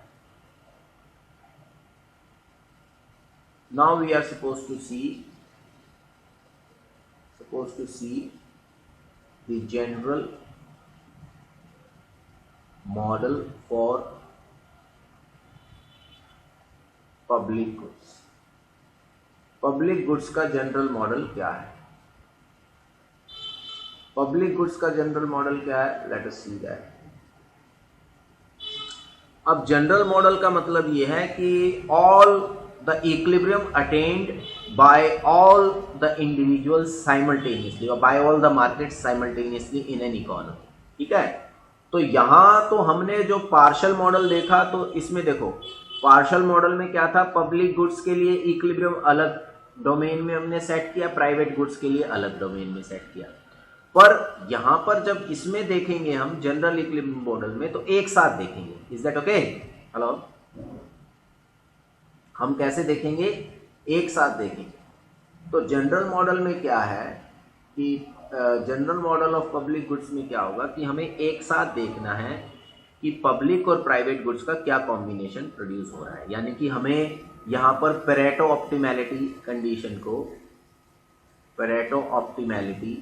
Now we are supposed to see the general model for public goods। Public goods का जनरल मॉडल क्या है? पब्लिक गुड्स का जनरल मॉडल क्या है? Let us see that. अब general model का मतलब यह है कि all the equilibrium attained by all the individuals simultaneously or by all the markets simultaneously in an economy। ठीक है, तो यहां तो हमने जो पार्शियल मॉडल देखा, तो इसमें देखो पार्शियल मॉडल में क्या था, पब्लिक गुड्स के लिए इक्विलिब्रियम अलग डोमेन में हमने सेट किया, प्राइवेट गुड्स के लिए अलग डोमेन में सेट किया। पर यहां पर जब इसमें देखेंगे हम जनरल इक्विलिब्रियम मॉडल में, तो एक साथ देखेंगे। Is that okay? हेलो, हम कैसे देखेंगे? एक साथ देखेंगे। तो जनरल मॉडल में क्या है कि general model of public goods में क्या होगा कि हमें एक साथ देखना है कि पब्लिक और प्राइवेट गुड्स का क्या कॉम्बिनेशन प्रोड्यूस हो रहा है। यानी कि हमें यहाँ पर पेरेटो ऑप्टिमैलिटी कंडीशन को, पेरेटो ऑप्टिमैलिटी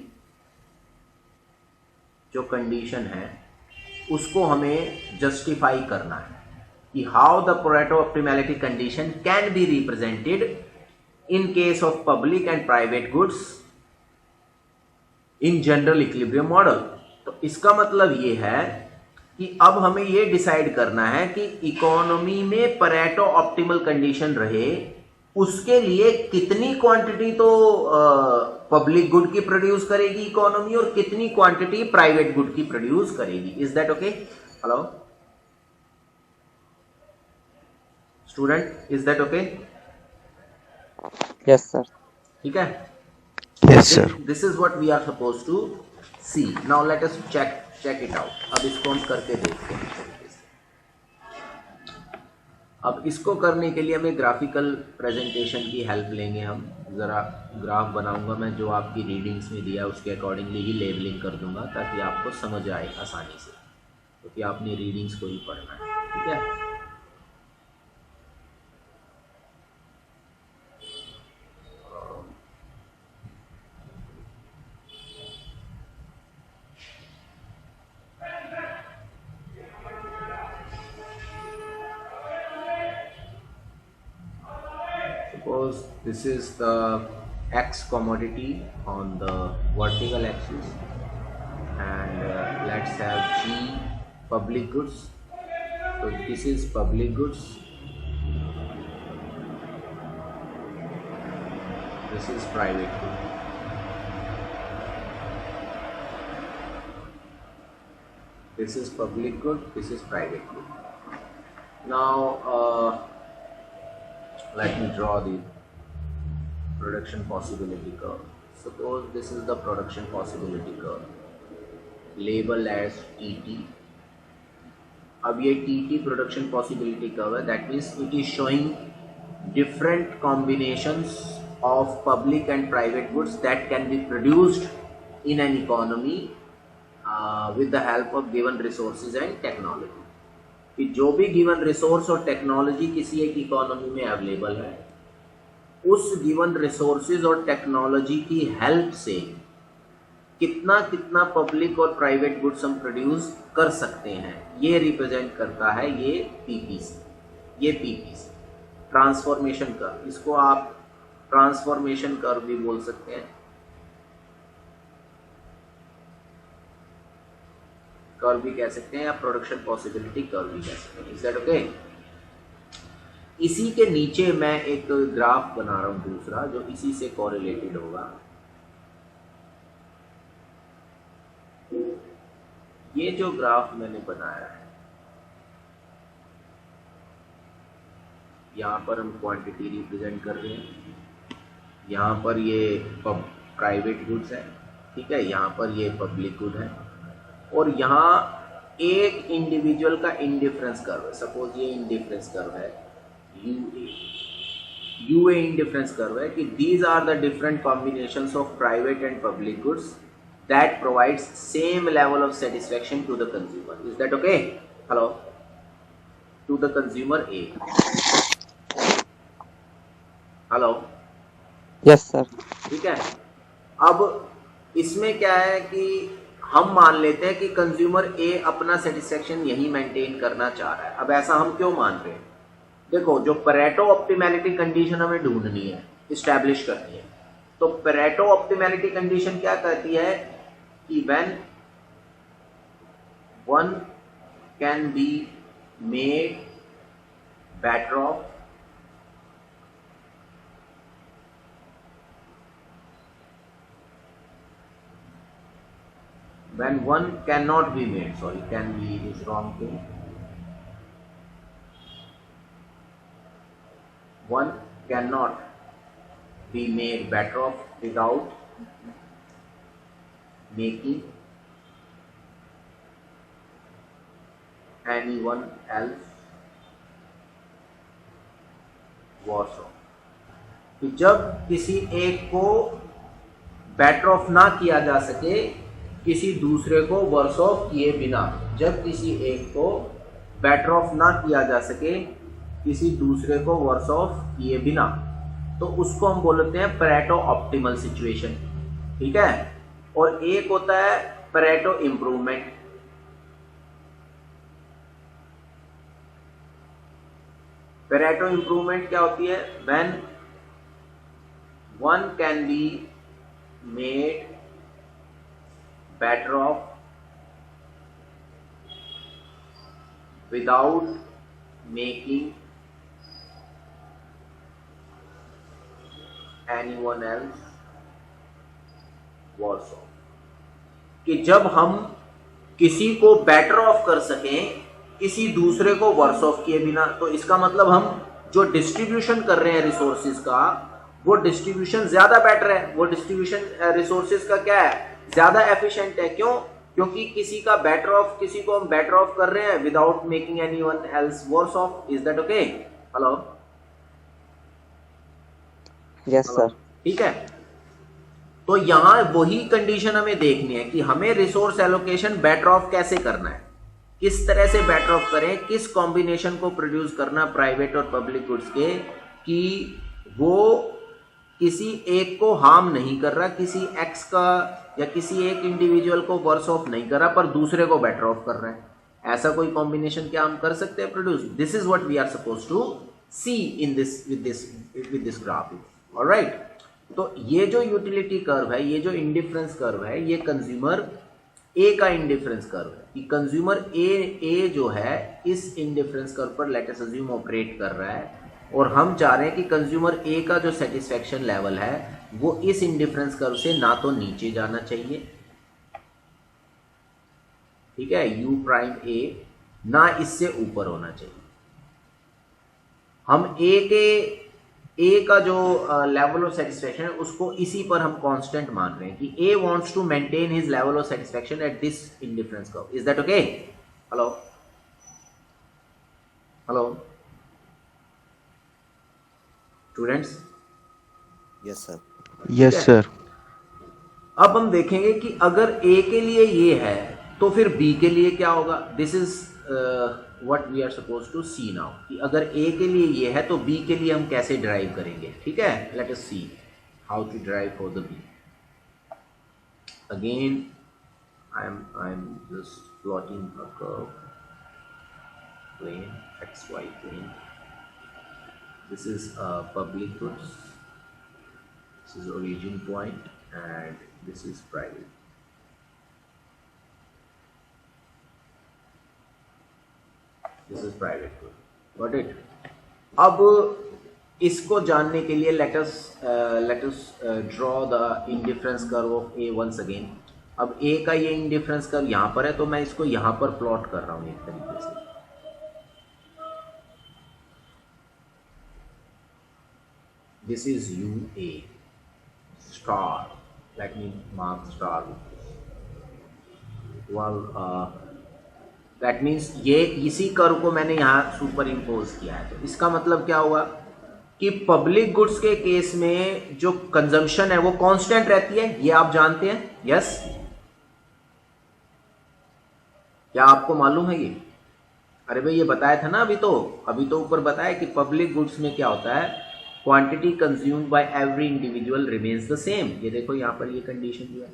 जो कंडीशन है उसको हमें जस्टिफाई करना है कि how the Pareto optimality condition can be represented in case of public and private goods in general equilibrium model। तो इसका मतलब ये है कि अब हमें ये डिसाइड करना है कि इकोनॉमी में Pareto ऑप्टिमल कंडीशन रहे, उसके लिए कितनी क्वांटिटी तो पब्लिक गुड की प्रोड्यूस करेगी इकोनॉमी और कितनी क्वांटिटी प्राइवेट गुड की प्रोड्यूस करेगी। Is that okay? Hello student, is that okay? Yes sir. ठीक है, yes sir. This is what we are suppose to see. Now let us check check it out. अब इसको हम करके देखते हैं इस तरीके से। अब इसको करने के लिए हमें ग्राफिकल प्रेजेंटेशन की हेल्प लेंगे हम। ज़रा ग्राफ बनाऊंगा मैं, जो आपकी रीडिंग्स में दिया उसके अकॉर्डिंगली ही लेबलिंग कर दूंगा ताकि आपको समझ आए आसानी से, क्योंकि आपने रीडिंग्स को ही पढ़ना है, ठीक है। Suppose this is the X commodity on the vertical axis, and let's have G public goods. So this is public goods, this is private good. This is public good, this is private good. Now let me draw the production possibility curve. Suppose this is the production possibility curve, label as TT. अब ये TT production possibility curve है, that means it is showing different combinations of public and private goods that can be produced in an economy with the help of given resources and technology. कि जो भी given resource और technology किसी एक economy में available है, उस given resources और टेक्नोलॉजी की हेल्प से कितना कितना पब्लिक और प्राइवेट गुड्स हम प्रोड्यूस कर सकते हैं, ये रिप्रेजेंट करता है ये पीपीसी। ये पीपीसी ट्रांसफॉर्मेशन कर्व, इसको आप ट्रांसफॉर्मेशन कर्व भी बोल सकते हैं, कर्व भी कह सकते हैं, या प्रोडक्शन पॉसिबिलिटी कर्व भी कह सकते हैं। Is that okay? इसी के नीचे मैं एक ग्राफ बना रहा हूं दूसरा, जो इसी से कोरिलेटेड होगा। ये जो ग्राफ मैंने बनाया है, यहां पर हम क्वांटिटी रिप्रेजेंट कर रहे हैं, यहां पर ये प्राइवेट गुड्स है, ठीक है, यहां पर ये पब्लिक गुड है, और यहाँ एक इंडिविजुअल का इंडिफरेंस कर्व है। सपोज ये इंडिफरेंस कर्व है यूए इंडिफरेंस कर्व है कि these are the different combinations of private and public goods that provides same level of satisfaction to the consumer. Is that okay? Hello, to the consumer A. Hello, yes sir. ठीक है। अब इसमें क्या है कि हम मान लेते हैं कि कंज्यूमर ए अपना सेटिस्फैक्शन यही मेंटेन करना चाह रहा है। अब ऐसा हम क्यों मान रहे हैं? देखो, जो परेटो ऑप्टिमैलिटी कंडीशन हमें ढूंढनी है, इस्टेब्लिश करनी है, तो परेटो ऑप्टिमैलिटी कंडीशन क्या कहती है कि when one can be made better of when one cannot be made, sorry, can be is wrong thing, one cannot be made better off without making anyone else worse off। कि जब किसी एक को better of ना किया जा सके किसी दूसरे को वर्स ऑफ किए बिना, जब किसी एक को बेटर ऑफ ना किया जा सके किसी दूसरे को वर्स ऑफ किए बिना, तो उसको हम बोलते हैं परेटो ऑप्टिमल सिचुएशन, ठीक है। और एक होता है परेटो इंप्रूवमेंट। परेटो इंप्रूवमेंट क्या होती है? When one can be made better off without making anyone else worse off। कि जब हम किसी को बेटर ऑफ कर सकें किसी दूसरे को वर्स ऑफ किए बिना, तो इसका मतलब हम जो डिस्ट्रीब्यूशन कर रहे हैं रिसोर्सेज का, वो डिस्ट्रीब्यूशन ज्यादा बेटर है, वो डिस्ट्रीब्यूशन रिसोर्सेज का क्या है, ज्यादा एफिशिएंट है। क्यों? क्योंकि किसी का बेटर ऑफ, किसी को हम बेटर ऑफ कर रहे हैं without making anyone else worse off. Is that okay? Hello? Yes sir. ठीक है, तो यहां वही कंडीशन हमें देखनी है कि हमें रिसोर्स एलोकेशन बेटर ऑफ कैसे करना है, किस तरह से बेटर ऑफ करें, किस कॉम्बिनेशन को प्रोड्यूस करना प्राइवेट और पब्लिक गुड्स के कि वो किसी एक को हार्म नहीं कर रहा, किसी एक्स का या किसी एक इंडिविजुअल को वर्स ऑफ नहीं कर रहा, पर दूसरे को बेटर ऑफ कर रहा है। ऐसा कोई कॉम्बिनेशन क्या हम कर सकते हैं produce? This is what we are suppose to see in this with this graph. Alright, तो ये जो यूटिलिटी कर्व है, ये जो इंडिफरेंस कर्व है, ये कंज्यूमर ए का इंडिफरेंस कर्व है कि कंज्यूमर ए जो है इस इंडिफरेंस कर्व पर लेट अस अज्यूम ऑपरेट कर रहा है, और हम चाह रहे हैं कि कंज्यूमर ए का जो सेटिस्फेक्शन लेवल है वो इस इंडिफरेंस कर्व से ना तो नीचे जाना चाहिए, ठीक है, यू प्राइम ए, ना इससे ऊपर होना चाहिए। हम ए का जो लेवल ऑफ सेटिस्फेक्शन है उसको इसी पर हम कांस्टेंट मान रहे हैं कि A wants to maintain his level of satisfaction at this indifference curve. Is that okay? Hello? Hello students? Yes sir. Yes sir. अब हम देखेंगे कि अगर ए के लिए ये है तो फिर बी के लिए क्या होगा। This is what we are suppose to see now कि अगर ए के लिए ये है तो बी के लिए हम कैसे ड्राइव करेंगे। ठीक है, let us see how to drive for the B. Again I am just plotting a curve plane xy plane. This is public goods, this is origin point, and this is private. This is private good. Got it? अब इसको जानने के लिए let us draw the indifference curve of A once again. अब A का ये indifference curve यहाँ पर है तो मैं इसको यहाँ पर प्लॉट कर रहा हूँ एक तरीके से। This is UA star. Let me mark star. Well, that means ये इसी कर्व को मैंने यहाँ सुपर इम्पोज किया है। तो इसका मतलब क्या हुआ कि पब्लिक गुड्स के केस में जो कंजम्पशन है वो कांस्टेंट रहती है, ये आप जानते हैं। यस, क्या आपको मालूम है ये? अरे भाई ये बताया था ना अभी तो ऊपर बताया कि पब्लिक गुड्स में क्या होता है, quantity consumed by every individual remains the same. ये देखो यहाँ पर ये कंडीशन जो है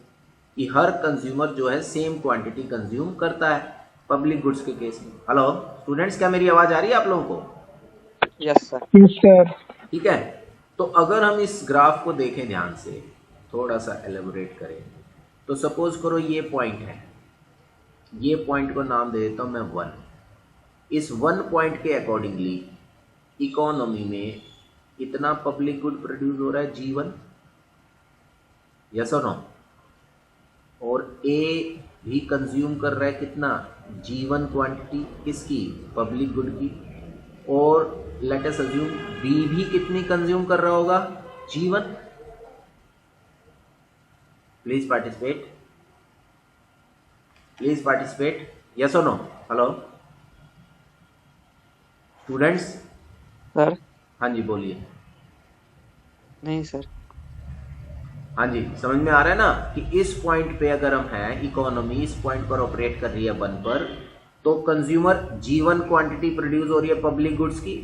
कि हर कंज्यूमर जो है सेम क्वांटिटी कंज्यूम करता है पब्लिक गुड्स के केस में। हेलो स्टूडेंट्स, क्या मेरी आवाज आ रही है आप लोगों को? Yes sir. Yes sir. ठीक है, तो अगर हम इस ग्राफ को देखें ध्यान से, थोड़ा सा एलेबोरेट करें, तो सपोज करो ये पॉइंट है, ये पॉइंट को नाम दे देता हूं मैं 1। इस 1 पॉइंट के अकॉर्डिंगली इकोनॉमी में इतना पब्लिक गुड प्रोड्यूस हो रहा है G1, यस और नो, और A भी कंज्यूम कर रहा है कितना G1 क्वांटिटी किसकी, पब्लिक गुड की, और लेट अस अज्यूम B भी कितनी कंज्यूम कर रहा होगा G1। प्लीज पार्टिसिपेट, यस और नो। Hello students? सर। हाँ जी बोलिए। नहीं सर। हाँ जी, समझ में आ रहा है ना कि इस पॉइंट पे अगर हम हैं, इकोनॉमी इस पॉइंट पर ऑपरेट कर रही है 1 पर, तो कंज्यूमर G1 क्वांटिटी प्रोड्यूस हो रही है पब्लिक गुड्स की,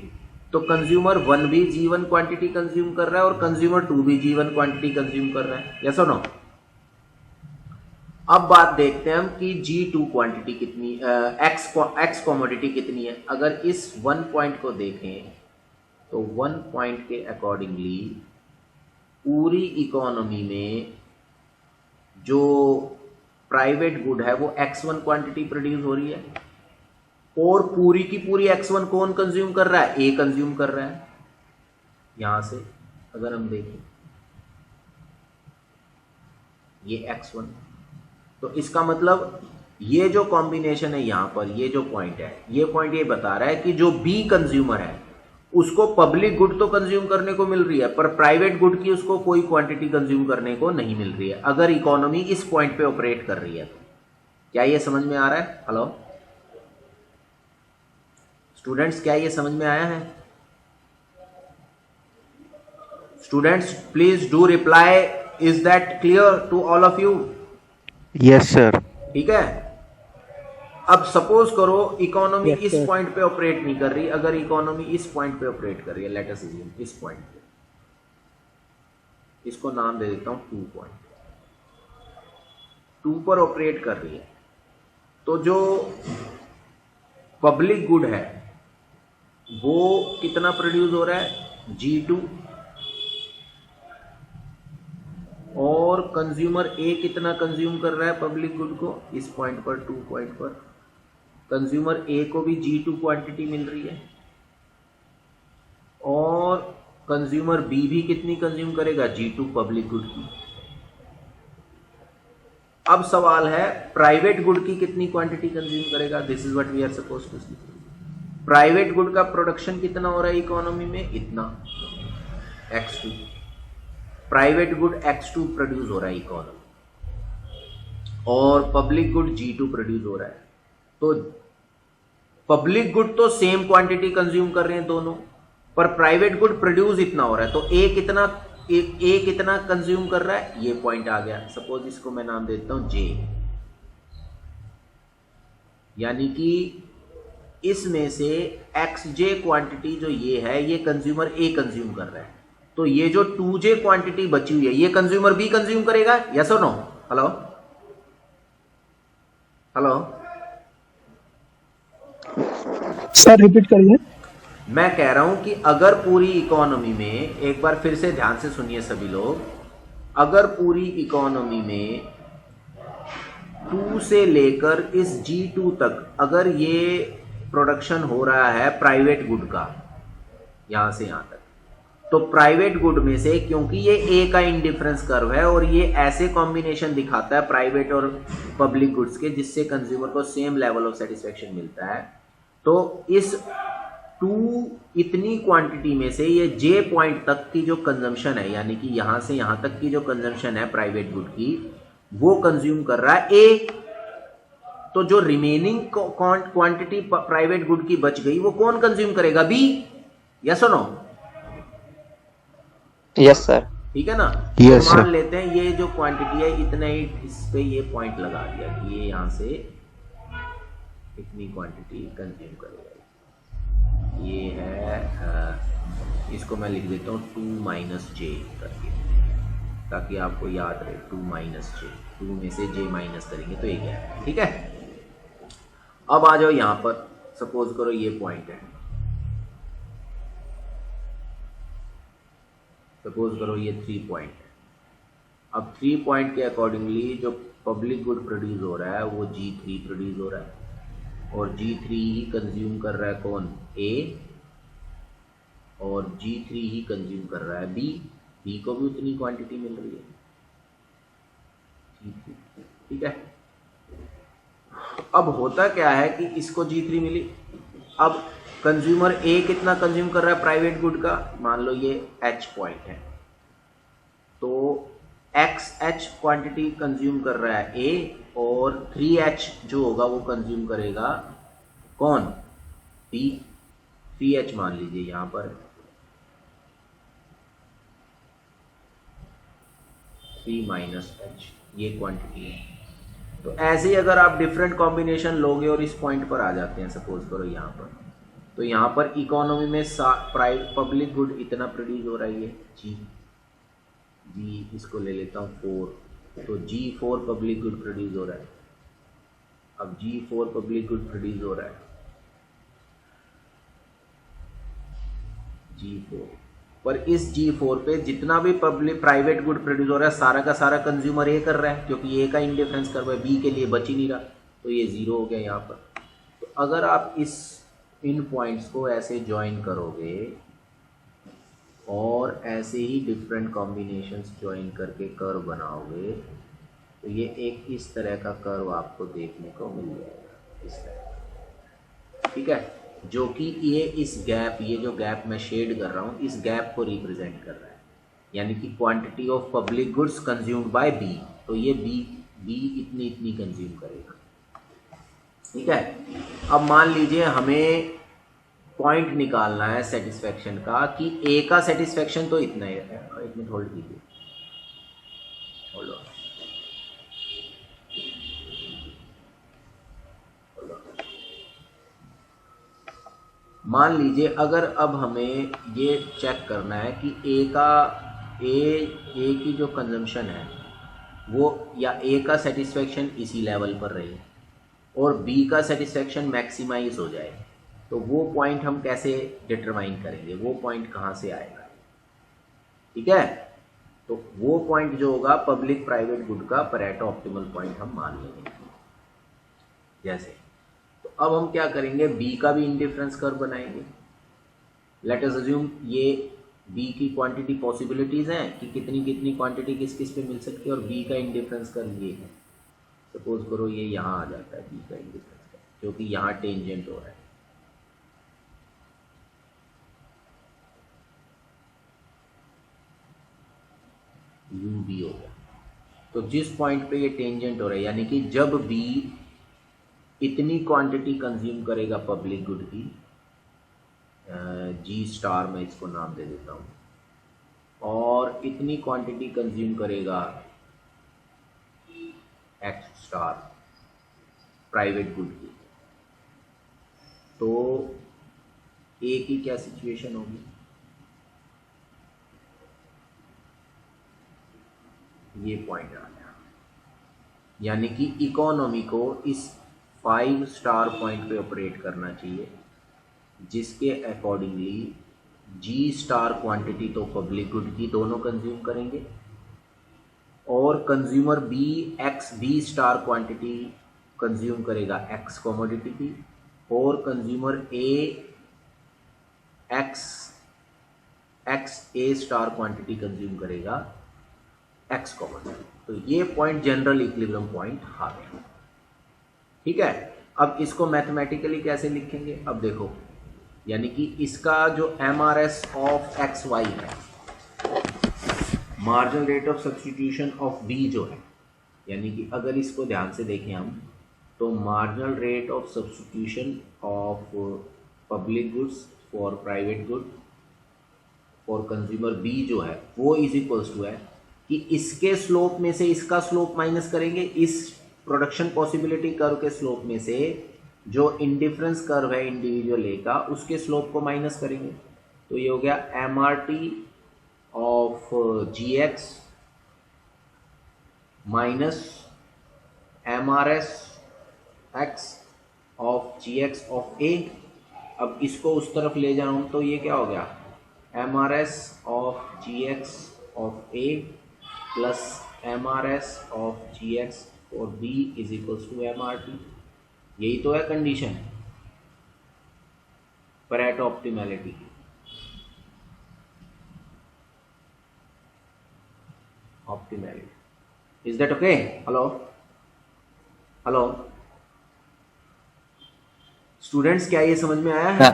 तो कंज्यूमर 1 भी G1 क्वांटिटी कंज्यूम कर रहा है और कंज्यूमर 2 भी G1 क्वांटिटी कंज्यूम कर रहा है। यस और नो? अब बात देखते हैं हम कि G2 क्वांटिटी कितनी, एक्स कमोडिटी कितनी है। अगर इस 1 पॉइंट को देखें तो 1 पॉइंट के अकॉर्डिंगली पूरी इकोनॉमी में जो प्राइवेट गुड है वो X1 क्वांटिटी प्रोड्यूस हो रही है, और पूरी की पूरी X1 कौन कंज्यूम कर रहा है, A कंज्यूम कर रहा है। यहां से अगर हम देखें ये X1, तो इसका मतलब ये जो कॉम्बिनेशन है यहां पर, ये जो पॉइंट है, ये पॉइंट ये बता रहा है कि जो B कंज्यूमर है उसको पब्लिक गुड तो कंज्यूम करने को मिल रही है, पर प्राइवेट गुड की उसको कोई क्वांटिटी कंज्यूम करने को नहीं मिल रही है, अगर इकोनॉमी इस पॉइंट पे ऑपरेट कर रही है तो। क्या ये समझ में आ रहा है? हेलो स्टूडेंट्स, क्या ये समझ में आया है? Students please do reply, is that clear to all of you? Yes, sir. ठीक है। अब सपोज करो इकोनॉमी Yes, इस sir. पॉइंट पे ऑपरेट नहीं कर रही, अगर इकोनॉमी इस पॉइंट पे ऑपरेट कर रही है, लेट अस अज्यूम इस पॉइंट पे, इसको नाम दे देता हूं 2 पॉइंट, 2 पर ऑपरेट कर रही है, तो जो पब्लिक गुड है वो कितना प्रोड्यूस हो रहा है? G2, और कंज्यूमर ए कितना कंज्यूम कर रहा है पब्लिक गुड को? इस पॉइंट पर 2 पॉइंट पर कंज्यूमर ए को भी G2 क्वांटिटी मिल रही है, और कंज्यूमर बी भी कितनी कंज्यूम करेगा? G2 पब्लिक गुड की। अब सवाल है प्राइवेट गुड की कितनी क्वांटिटी कंज्यूम करेगा? This is what we are suppose to see. Private good का प्रोडक्शन कितना हो रहा है इकोनॉमी में? इतना, X2। Private good X2 produce हो रहा है इकोनॉमी, और पब्लिक गुड G2 प्रोड्यूस हो रहा है। तो पब्लिक गुड तो सेम क्वांटिटी कंज्यूम कर रहे हैं दोनों, पर प्राइवेट गुड प्रोड्यूस इतना हो रहा है, तो ए कितना कंज्यूम कर रहा है? ये पॉइंट आ गया। सपोज इसको मैं नाम देता हूं J, यानी कि इसमें से XJ क्वांटिटी जो ये है, ये कंज्यूमर ए कंज्यूम कर रहा है, तो ये जो 2J क्वांटिटी बची हुई है ये कंज्यूमर बी कंज्यूम करेगा, यस और no? Hello hello sir repeat करिए। मैं कह रहा हूं कि अगर पूरी इकोनॉमी में, एक बार फिर से ध्यान से सुनिए सभी लोग, अगर पूरी इकोनॉमी में 2 से लेकर इस G2 तक अगर ये प्रोडक्शन हो रहा है प्राइवेट गुड का, यहां से यहां तक, तो प्राइवेट गुड में से, क्योंकि ये ए का इंडिफरेंस कर्व है और ये ऐसे कॉम्बिनेशन दिखाता है प्राइवेट और पब्लिक गुड्स के जिससे कंज्यूमर को सेम लेवल ऑफ सेटिस्फेक्शन मिलता है, तो इस 2 इतनी क्वांटिटी में से ये J पॉइंट तक की जो कंजम्पशन है, यानी कि यहां से यहां तक की जो कंजम्पशन है प्राइवेट गुड की, वो कंज्यूम कर रहा है ए। तो जो रिमेनिंग क्वांटिटी प्राइवेट गुड की बच गई वो कौन कंज्यूम करेगा? बी, यस और नो? Yes sir. ठीक है ना? Yes, तो मान sir. लेते हैं ये जो क्वांटिटी है इतना ही, इस पे ये पॉइंट लगा दिया कि ये यहां से इतनी क्वांटिटी कंज्यूम करेगा। ये है, इसको मैं लिख देता हूँ 2 - J करके, ताकि आपको याद रहे 2 - J, 2 में से J माइनस करेंगे तो ये क्या है। ठीक है, अब आ जाओ यहां पर, सपोज करो ये पॉइंट है, सपोज करो ये 3 पॉइंट है। अब 3 पॉइंट के अकॉर्डिंगली जो पब्लिक गुड प्रोड्यूस हो रहा है वो G3 प्रोड्यूस हो रहा है, और G3 ही कंज्यूम कर रहा है कौन? A, और G3 ही कंज्यूम कर रहा है B को भी उतनी क्वांटिटी मिल रही है G3। ठीक है, अब होता क्या है कि इसको G3 मिली, अब कंज्यूमर ए कितना कंज्यूम कर रहा है प्राइवेट गुड का? मान लो ये H पॉइंट है, तो XH क्वांटिटी कंज्यूम कर रहा है ए, और 3H जो होगा वो कंज्यूम करेगा कौन? B। 3H मान लीजिए यहां पर, 3 - H ये क्वांटिटी है। तो ऐसे ही अगर आप डिफरेंट कॉम्बिनेशन लोगे और इस पॉइंट पर आ जाते हैं, सपोज करो यहाँ पर, तो यहाँ पर इकोनॉमी में पब्लिक गुड इतना प्रोड्यूस हो रही है जी, इसको ले लेता हूँ 4, तो G4 पब्लिक गुड प्रोड्यूस हो रहा है। अब G4 पब्लिक गुड प्रोड्यूस हो रहा है, G4 पर इस G4 पे जितना भी पब्लिक प्राइवेट गुड प्रोड्यूस हो रहा है सारा का सारा कंज्यूमर ए कर रहा है, क्योंकि ए का इंडिफरेंस कर रहा है, बी के लिए बच ही नहीं रहा, तो ये 0 हो गया यहाँ पर। तो अगर आप इन पॉइंट्स को ऐसे ज्वाइन करोगे और ऐसे ही डिफरेंट कॉम्बिनेशंस ज्वाइन करके कर्व बनाओगे, तो ये एक इस तरह का कर्व आपको देखने को मिल जाएगा, इस तरह। ठीक है, जो कि ये इस गैप, ये जो गैप मैं शेड कर रहा हूँ, इस गैप को रिप्रेजेंट कर रहा है, यानी कि quantity of public goods consumed by B. तो ये बी इतनी कंज्यूम करेगा। ठीक है। अब मान लीजिए हमें पॉइंट निकालना है सेटिस्फेक्शन का कि ए का सेटिस्फेक्शन तो इतना ही है। एक मिनट होल्ड कीजिए, होल्ड ऑन। मान लीजिए अगर अब हमें ये चेक करना है कि ए की जो कंजम्पशन है वो, या ए का सेटिस्फेक्शन इसी लेवल पर रहे और बी का सेटिस्फेक्शन मैक्सिमाइज हो जाए, तो वो पॉइंट हम कैसे डिटरमाइन करेंगे, वो पॉइंट कहाँ से आएगा? ठीक है, तो वो पॉइंट जो होगा पब्लिक प्राइवेट गुड का परेटो ऑप्टिमल पॉइंट हम मान लेंगे। जैसे तो अब हम क्या करेंगे, बी का भी इंडिफरेंस कर्व बनाएंगे। लेट अस अज्यूम ये बी की क्वांटिटी पॉसिबिलिटीज़ हैं कि कितनी कितनी क्वांटिटी किस किस पे मिल सकती है, और बी का इंडिफरेंस कर्व ये है। सपोज करो ये यहाँ आ जाता है बी का इंडिफरेंस कर्व, जो कि यहाँ टेंजेंट हो रहा है। यू बी हो गया। तो जिस पॉइंट पे ये टेंजेंट हो रहा है, यानी कि जब बी इतनी क्वांटिटी कंज्यूम करेगा पब्लिक गुड की, जी स्टार मैं इसको नाम दे देता हूँ, और इतनी क्वांटिटी कंज्यूम करेगा एक्स स्टार प्राइवेट गुड की, तो ए की क्या सिचुएशन होगी? ये पॉइंट आ गया, यानी कि इकोनॉमी को इस 5 स्टार पॉइंट पे ऑपरेट करना चाहिए, जिसके अकॉर्डिंगली जी स्टार क्वांटिटी तो पब्लिक गुड की दोनों कंज्यूम करेंगे, और consumer B X B star quantity consume करेगा एक्स कमोडिटी की, और consumer A X A star quantity consume करेगा एक्स कमोडिटी। तो ये पॉइंट जनरल इक्विलिब्रियम पॉइंट आ गया। ठीक है, अब इसको मैथमेटिकली कैसे लिखेंगे? अब देखो, यानी कि इसका जो MRS ऑफ एक्स वाई है, marginal rate of substitution of B जो है, यानी कि अगर इसको ध्यान से देखें हम, तो marginal rate of substitution of public goods for private good for consumer B जो है, वो इज इक्वल्स टू है कि इसके स्लोप में से इसका स्लोप माइनस करेंगे, इस प्रोडक्शन पॉसिबिलिटी कर्व के स्लोप में से जो इंडिफरेंस कर्व है इंडिविजुअल ए का, उसके स्लोप को माइनस करेंगे। तो ये हो गया MRT of G x minus MRS x of G x of A. अब इसको उस तरफ ले जाऊँ तो ये क्या हो गया, MRS of G x of A plus MRS of G x और B is equals to MRT। यही तो है कंडीशन परेटो ऑप्टिमैलिटी की। Optimality, is that okay? Hello hello students, क्या ये समझ में आया है?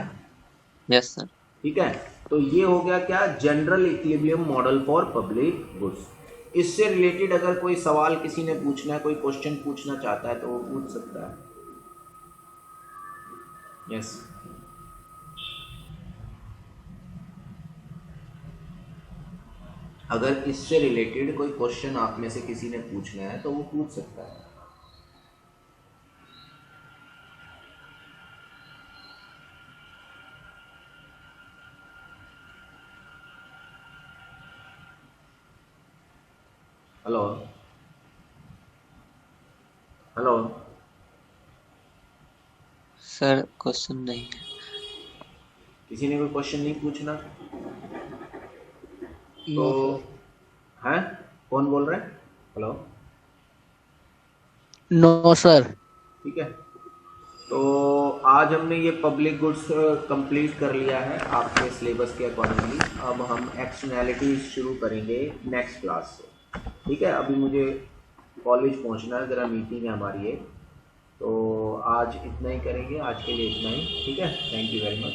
Yes sir. ठीक है, तो ये हो गया क्या, general equilibrium model for public goods. इससे रिलेटेड अगर कोई सवाल किसी ने पूछना है, कोई क्वेश्चन पूछना चाहता है, तो वो पूछ सकता है। यस अगर इससे रिलेटेड कोई क्वेश्चन आप में से किसी ने पूछना है तो वो पूछ सकता है। हेलो हेलो सर क्वेश्चन नहीं है। किसी ने कोई क्वेश्चन नहीं पूछना तो हैं? कौन बोल रहा है? Hello no sir. ठीक है, तो आज हमने ये पब्लिक गुड्स कंप्लीट कर लिया है आपके सिलेबस के अकॉर्डिंगली। अब हम एक्सटर्नैलिटीज शुरू करेंगे नेक्स्ट क्लास से। ठीक है, अभी मुझे कॉलेज पहुंचना है, ज़रा मीटिंग है हमारी एक, तो आज इतना ही करेंगे, आज के लिए इतना ही। ठीक है, थैंक यू वेरी मच।